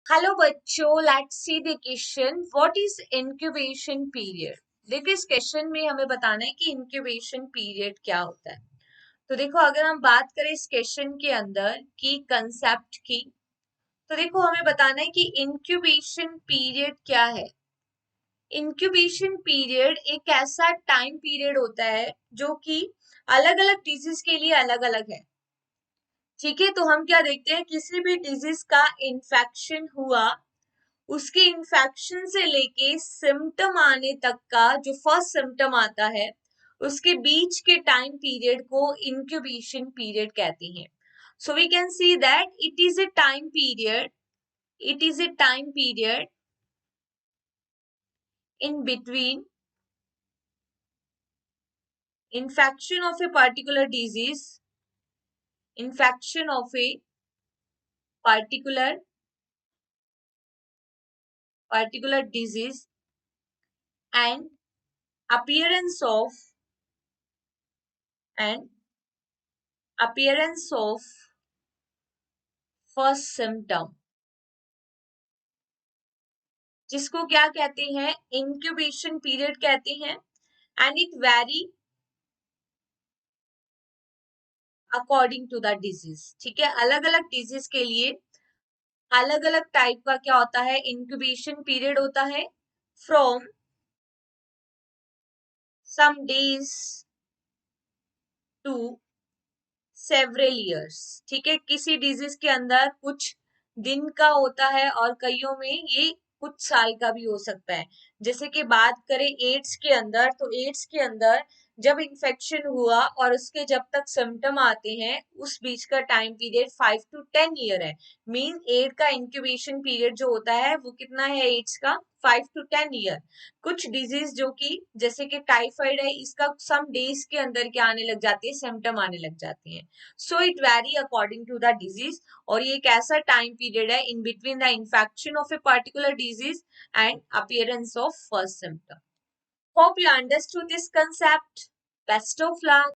Hello बच्चों, let's see the question what is incubation period. देखो इस क्वेश्चन में हमें बताना है कि इंक्यूबेशन पीरियड क्या होता है। तो देखो अगर हम बात करें इस क्वेश्चन के अंदर की कंसेप्ट की, तो देखो हमें बताना है कि इंक्यूबेशन पीरियड क्या है। इंक्यूबेशन पीरियड एक ऐसा टाइम पीरियड होता है जो कि अलग अलग डिजीज के लिए अलग अलग है। ठीक है, तो हम क्या देखते हैं, किसी भी डिजीज का इन्फेक्शन हुआ, उसके इन्फेक्शन से लेके सिम्टम आने तक का जो फर्स्ट सिम्टम आता है, उसके बीच के टाइम पीरियड को इंक्यूबेशन पीरियड कहते हैं। So we can see that it is a time period in between infection of a particular disease infection of a particular disease and appearance of and appearance of first symptom, जिसको क्या कहते हैं, incubation period कहते हैं। And it vary according to the disease. ठीक है, अलग अलग डिजीज के लिए अलग अलग टाइप का क्या होता है, इंक्यूबेशन पीरियड होता है। From some days to several years. ठीक है, किसी डिजीज के अंदर कुछ दिन का होता है और कईयों में ये कुछ साल का भी हो सकता है। जैसे कि बात करें एड्स के अंदर, तो एड्स के अंदर जब इन्फेक्शन हुआ और उसके जब तक सिम्टम आते हैं, उस बीच का टाइम पीरियड 5 to 10 ईयर है। मीन एड का इंक्यूबेशन पीरियड जो होता है वो कितना है, एड्स का 5 to 10 ईयर। कुछ डिजीज जो कि जैसे कि टाइफाइड है, इसका सम डेज के अंदर क्या आने लग जाती है, सिम्टम आने लग जाते हैं। So it vary according to the disease, और ये एक ऐसा टाइम पीरियड है in between the infection of a particular disease and appearance of first symptom. Hope you understood this concept. Best of luck.